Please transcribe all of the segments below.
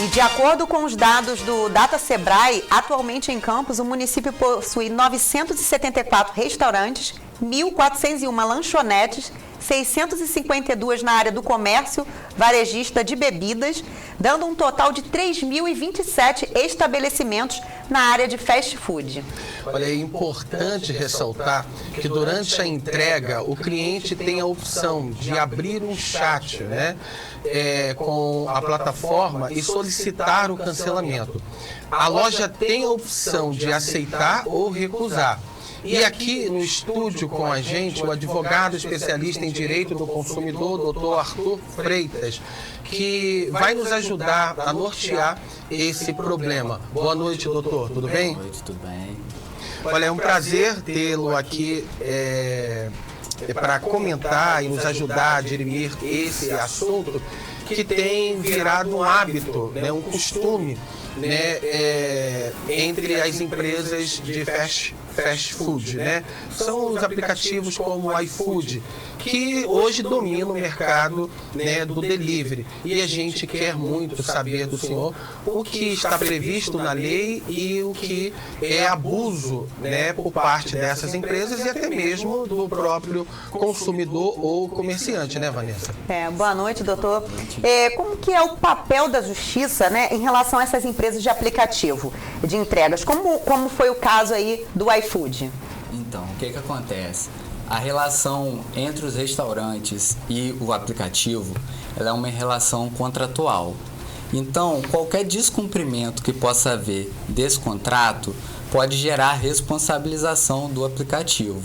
E de acordo com os dados do Data Sebrae, atualmente em Campos, o município possui 974 restaurantes, 1.401 lanchonetes, 652 na área do comércio varejista de bebidas, dando um total de 3.027 estabelecimentos na área de fast food. Olha, é importante ressaltar que durante a entrega o cliente tem a opção de abrir um chat, né, com a plataforma e solicitar o cancelamento. A loja tem a opção de aceitar ou recusar. E aqui no estúdio com a gente, o advogado especialista em direito do consumidor, doutor Arthur Freitas, que vai nos ajudar a nortear esse problema. Boa noite, doutor, tudo bem? Boa noite, tudo bem. Olha, é um prazer tê-lo aqui para comentar e nos ajudar a dirimir esse assunto que tem virado um hábito, né, um costume, né, entre as empresas de fast food, né? São os aplicativos como o iFood, que hoje dominam o mercado, né, do delivery. E a gente quer muito saber do senhor o que está previsto na lei e o que é abuso, né, por parte dessas empresas e até mesmo do próprio consumidor ou comerciante, né, Vanessa? Boa noite, doutor. Como que é o papel da justiça, né, em relação a essas empresas de aplicativo de entregas? Como foi o caso aí do iFood? Então, o que acontece? A relação entre os restaurantes e o aplicativo, ela é uma relação contratual. Então, qualquer descumprimento que possa haver desse contrato pode gerar responsabilização do aplicativo.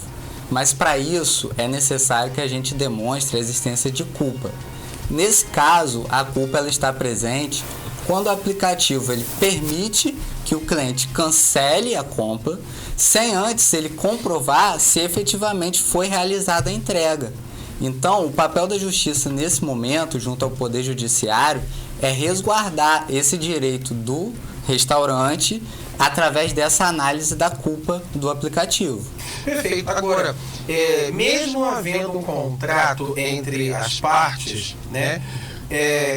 Mas para isso é necessário que a gente demonstre a existência de culpa. Nesse caso, a culpa ela está presente quando o aplicativo ele permite que o cliente cancele a compra sem antes ele comprovar se efetivamente foi realizada a entrega. Então, o papel da justiça nesse momento, junto ao Poder Judiciário, é resguardar esse direito do restaurante através dessa análise da culpa do aplicativo. Perfeito. Agora, mesmo havendo um contrato entre as partes, né,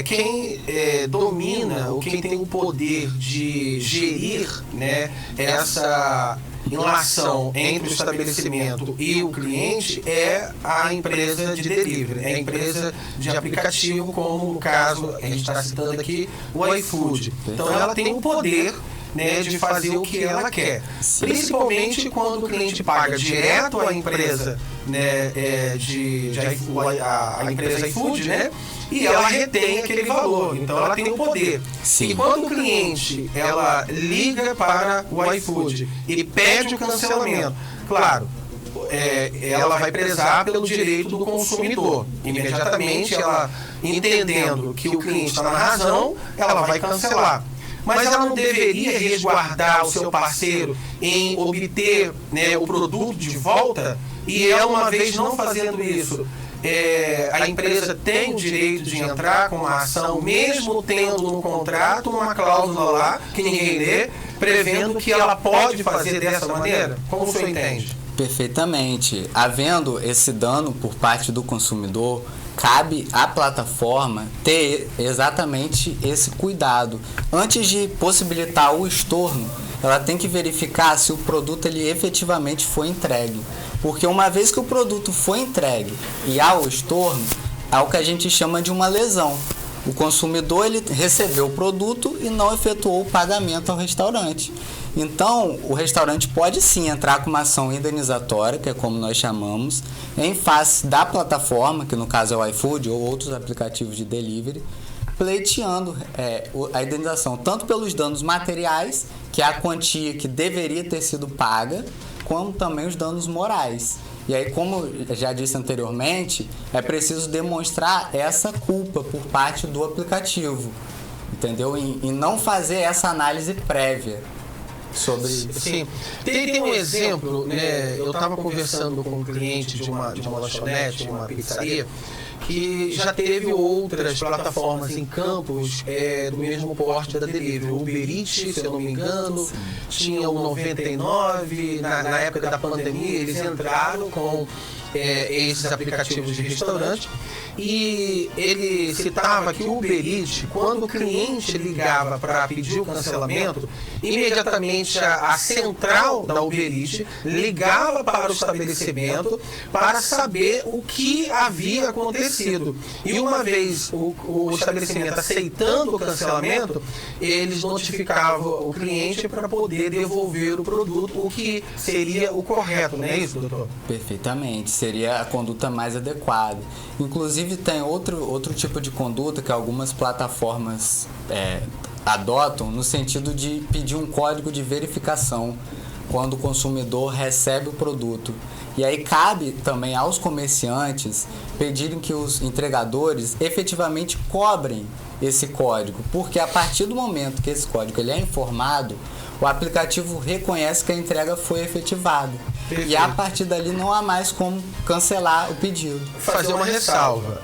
quem domina, ou quem tem o poder de gerir, né, essa relação entre o estabelecimento e o cliente é a empresa de delivery, é a empresa de aplicativo, como no caso, a gente está citando aqui, o iFood. Então ela tem o poder, né, de fazer o que ela quer. Principalmente quando o cliente paga direto à empresa, né, a empresa iFood, né, e ela retém aquele valor. Então ela tem o poder. Sim. E quando o cliente ela liga para o iFood e pede o cancelamento, claro, ela vai prezar pelo direito do consumidor. Imediatamente ela, entendendo que o cliente está na razão, ela vai cancelar. Mas ela não deveria resguardar o seu parceiro em obter, né, o produto de volta? E ela, uma vez não fazendo isso, a empresa tem o direito de entrar com uma ação, mesmo tendo no contrato uma cláusula lá, que ninguém lê, prevendo que ela pode fazer dessa maneira? Como o senhor entende? Perfeitamente. Havendo esse dano por parte do consumidor, cabe à plataforma ter exatamente esse cuidado. Antes de possibilitar o estorno, ela tem que verificar se o produto ele efetivamente foi entregue. Porque uma vez que o produto foi entregue e há o estorno, é o que a gente chama de uma lesão. O consumidor ele recebeu o produto e não efetuou o pagamento ao restaurante. Então, o restaurante pode sim entrar com uma ação indenizatória, que é como nós chamamos, em face da plataforma, que no caso é o iFood ou outros aplicativos de delivery, pleiteando a indenização tanto pelos danos materiais, que é a quantia que deveria ter sido paga, como também os danos morais. E aí, como já disse anteriormente, é preciso demonstrar essa culpa por parte do aplicativo, entendeu? E não fazer essa análise prévia sobre isso. Sim. Tem um exemplo, né? Eu estava conversando com um cliente de uma lanchonete, de uma pizzaria, que já teve outras plataformas em Campos do mesmo porte da delivery. O Uber Eats, se eu não me engano, tinha o 99, na época da pandemia, eles entraram com esses aplicativos de restaurante, e ele citava que o Uber Eats, quando o cliente ligava para pedir o cancelamento, imediatamente a central da Uber Eats ligava para o estabelecimento para saber o que havia acontecido. E uma vez o estabelecimento aceitando o cancelamento, eles notificavam o cliente para poder devolver o produto, o que seria o correto, não é isso, doutor? Perfeitamente, seria a conduta mais adequada. Inclusive tem outro tipo de conduta que algumas plataformas adotam, no sentido de pedir um código de verificação quando o consumidor recebe o produto. E aí cabe também aos comerciantes pedirem que os entregadores efetivamente cobrem esse código, porque a partir do momento que esse código ele é informado, o aplicativo reconhece que a entrega foi efetivada. Perfeito. E a partir dali não há mais como cancelar o pedido. Fazer uma ressalva.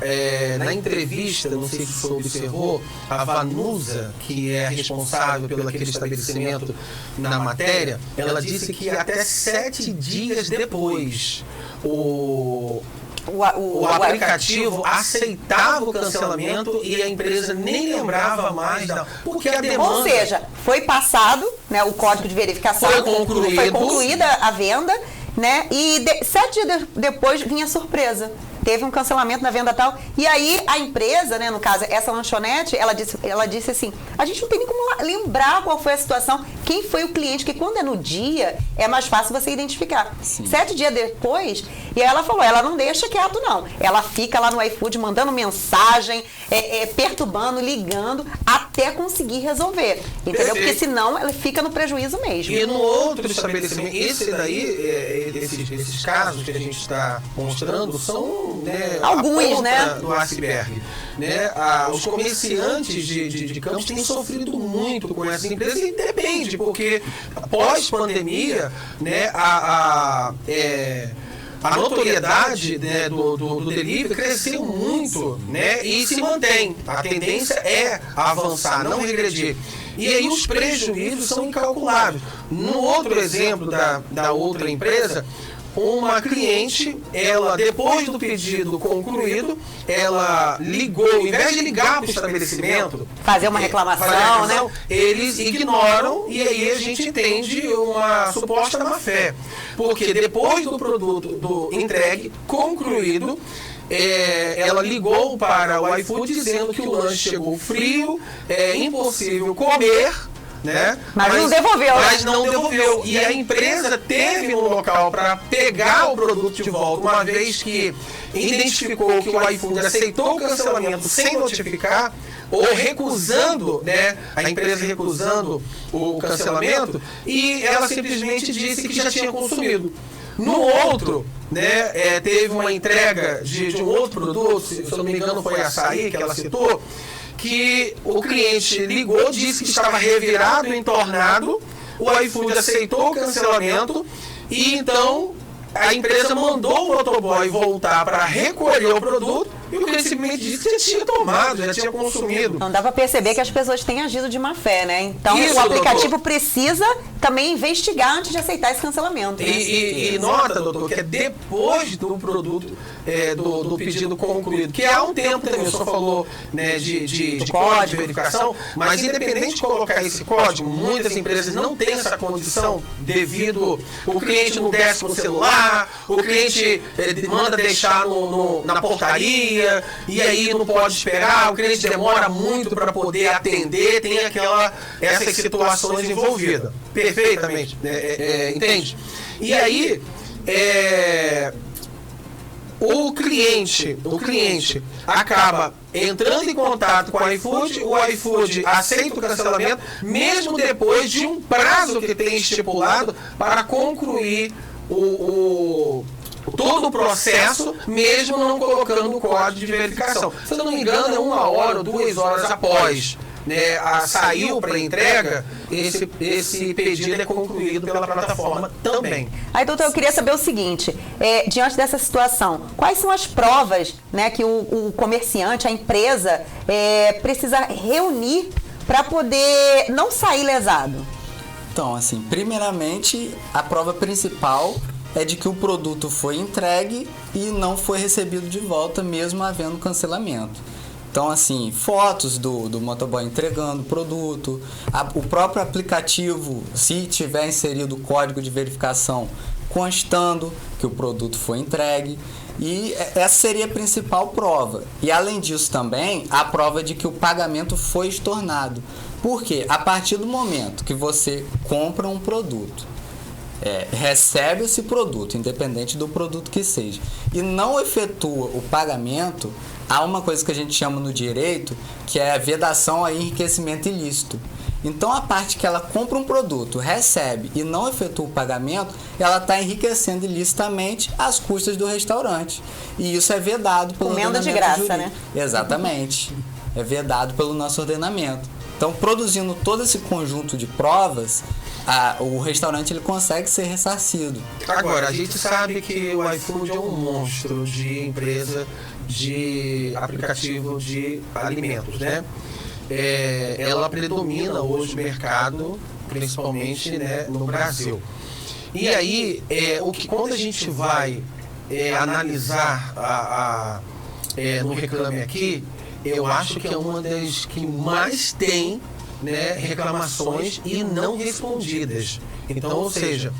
Na entrevista, não sei se você observou, a Vanusa, que é a responsável pelo aquele estabelecimento na matéria, ela disse que até 7 dias depois o aplicativo aceitava o cancelamento e a empresa nem lembrava mais porque a demanda... Ou seja, foi passado, né, o código de verificação, foi concluída a venda, né, e 7 dias depois vinha a surpresa. Teve um cancelamento na venda tal. E aí a empresa, né, no caso, essa lanchonete, ela disse assim, a gente não tem nem como lembrar qual foi a situação, quem foi o cliente, que quando é no dia, é mais fácil você identificar. Sim. 7 dias depois, e aí ela falou, ela não deixa quieto não. Ela fica lá no iFood mandando mensagem, perturbando, ligando, até conseguir resolver. Entendeu? Porque senão ela fica no prejuízo mesmo. E no outro estabelecimento, esses casos que a gente está mostrando são... alguns, né? Do iceberg. Né? Os comerciantes de Campos têm sofrido muito com essa empresa e depende, porque pós-pandemia, né, a notoriedade, né, do delivery cresceu muito, né, e se mantém. A tendência é avançar, não regredir. E aí os prejuízos são incalculáveis. No outro exemplo da outra empresa, uma cliente, ela depois do pedido concluído, ela ligou, ao invés de ligar para o estabelecimento, fazer uma reclamação, né? Eles ignoram e aí a gente entende uma suposta má fé. Porque depois do produto entregue, concluído, ela ligou para o iFood dizendo que o lanche chegou frio, é impossível comer, né? Mas não devolveu. Mas não devolveu. E a empresa teve um local para pegar o produto de volta, uma vez que identificou que o iFood aceitou o cancelamento sem notificar, ou recusando, né? A empresa recusando o cancelamento, e ela simplesmente disse que já tinha consumido. No outro, né, teve uma entrega de um outro produto, se eu não me engano foi açaí que ela citou, que o cliente ligou, disse que estava revirado, entornado, o iFood aceitou o cancelamento e então a empresa mandou o motoboy voltar para recolher o produto e o cliente simplesmente disse que já tinha tomado, já tinha consumido. Não dá para perceber que as pessoas têm agido de má fé, né? Então isso, o aplicativo precisa também investigar antes de aceitar esse cancelamento. Né? E nota, doutor, que é depois do produto, do pedido concluído, que há um tempo também, o senhor falou, né, de código de verificação, mas independente de colocar esse código, muitas empresas não têm essa condição devido o cliente não desce no celular, o cliente manda deixar na portaria, e aí não pode esperar, o cliente demora muito para poder atender, tem essas situações envolvidas. Perfeitamente, entende? E aí, o cliente acaba entrando em contato com o iFood aceita o cancelamento, mesmo depois de um prazo que tem estipulado para concluir todo o processo, mesmo não colocando o código de verificação. Se eu não me engano, é 1 hora ou 2 horas após, né, saiu para entrega, esse pedido é concluído pela plataforma também. Aí, doutor, eu queria saber o seguinte, diante dessa situação, quais são as provas, né, que o comerciante, a empresa, precisa reunir para poder não sair lesado? Então, assim, primeiramente, a prova principal é de que o produto foi entregue e não foi recebido de volta, mesmo havendo cancelamento. Então, assim, fotos do motoboy entregando o produto, o próprio aplicativo, se tiver inserido o código de verificação, constando que o produto foi entregue. E essa seria a principal prova. E, além disso, também, a prova de que o pagamento foi estornado. Porque, a partir do momento que você compra um produto, recebe esse produto, independente do produto que seja, e não efetua o pagamento, há uma coisa que a gente chama no direito, que é a vedação a enriquecimento ilícito. Então, a parte que ela compra um produto, recebe e não efetua o pagamento, ela está enriquecendo ilicitamente às custas do restaurante. E isso é vedado pelo Comenda ordenamento de graça, jurídico. né? Exatamente. É vedado pelo nosso ordenamento. Então, produzindo todo esse conjunto de provas, o restaurante ele consegue ser ressarcido. Agora, a gente sabe que o iFood é um monstro de empresa de aplicativo de alimentos, né? Ela predomina hoje no mercado, principalmente, né, no Brasil. E aí, quando a gente vai analisar no Reclame Aqui, eu acho que é uma das que mais tem, né, reclamações e não respondidas. Então, ou seja,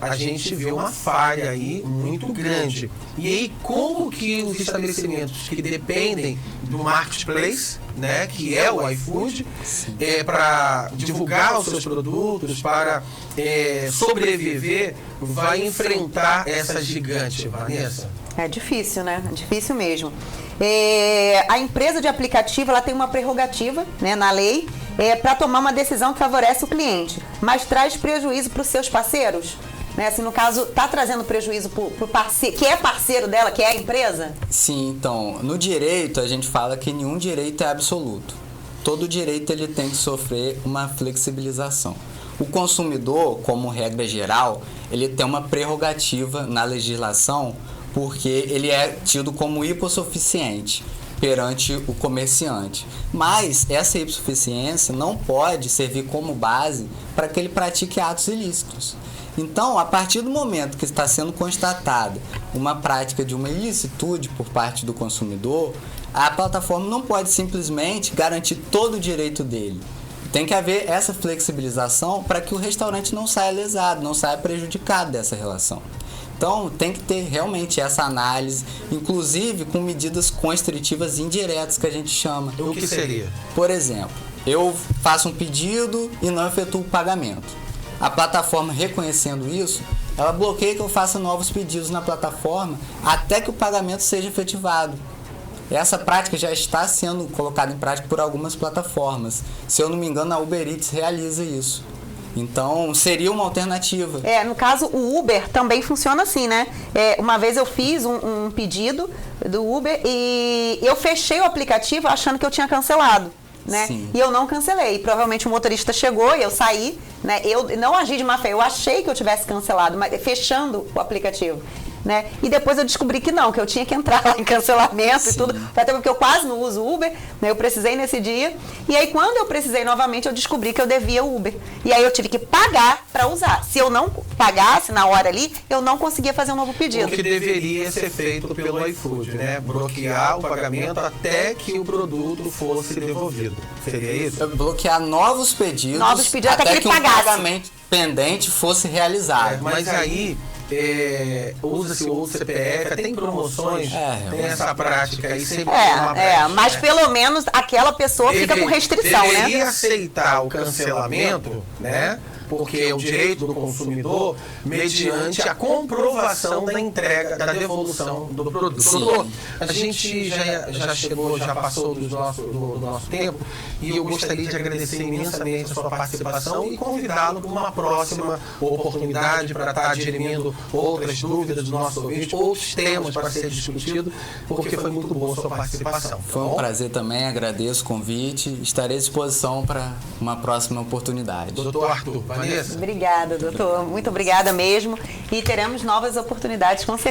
a gente vê uma falha aí muito grande. E aí, como que os estabelecimentos que dependem do marketplace, né, que é o iFood, para divulgar os seus produtos, para sobreviver, vai enfrentar essa gigante, Vanessa? É difícil, né? É difícil mesmo. A empresa de aplicativo ela tem uma prerrogativa, né, na lei para tomar uma decisão que favorece o cliente, mas traz prejuízo para os seus parceiros. Né? Assim, no caso, está trazendo prejuízo para o parceiro, que é parceiro dela, que é a empresa? Sim, então, no direito a gente fala que nenhum direito é absoluto. Todo direito ele tem que sofrer uma flexibilização. O consumidor, como regra geral, ele tem uma prerrogativa na legislação porque ele é tido como hipossuficiente perante o comerciante. Mas essa hipossuficiência não pode servir como base para que ele pratique atos ilícitos. Então, a partir do momento que está sendo constatada uma prática de uma ilicitude por parte do consumidor, a plataforma não pode simplesmente garantir todo o direito dele. Tem que haver essa flexibilização para que o restaurante não saia lesado, não saia prejudicado dessa relação. Então, tem que ter realmente essa análise, inclusive com medidas constritivas indiretas que a gente chama. O que seria? Por exemplo, eu faço um pedido e não efetuo o pagamento. A plataforma, reconhecendo isso, ela bloqueia que eu faça novos pedidos na plataforma até que o pagamento seja efetivado. Essa prática já está sendo colocada em prática por algumas plataformas. Se eu não me engano, a Uber Eats realiza isso. Então, seria uma alternativa. No caso, o Uber também funciona assim, né? Uma vez eu fiz um pedido do Uber e eu fechei o aplicativo achando que eu tinha cancelado, né? Sim. E eu não cancelei. Provavelmente o motorista chegou e eu saí, né? Eu não agi de má fé, eu achei que eu tivesse cancelado, mas fechando o aplicativo. Né? E depois eu descobri que não, que eu tinha que entrar lá em cancelamento. Sim. E tudo, até porque eu quase não uso Uber, né? Eu precisei nesse dia, e aí quando eu precisei novamente, eu descobri que eu devia o Uber, e aí eu tive que pagar para usar. Se eu não pagasse na hora ali, eu não conseguia fazer um novo pedido. O que deveria ser feito pelo iFood, né? Bloquear o pagamento até que o produto fosse devolvido. Seria isso? Bloquear novos pedidos até que ele pagasse. O pagamento pendente fosse realizado. Mas aí usa-se o CPF, tem promoções, tem essa prática aí sempre. Mas pelo menos aquela pessoa fica com restrição, né? Deveria aceitar o cancelamento, né? Porque é o direito do consumidor mediante a comprovação da entrega, da devolução do produto. Sim. A gente já chegou, já passou do nosso tempo, e eu gostaria de agradecer imensamente a sua participação e convidá-lo para uma próxima oportunidade para estar dirimindo outras dúvidas do nosso ouvinte, outros temas para ser discutido, porque foi muito boa a sua participação. Foi um prazer também, agradeço o convite, estarei à disposição para uma próxima oportunidade. Doutor Arthur, Vanessa. Obrigada, doutor. Muito obrigada mesmo. E teremos novas oportunidades, com certeza.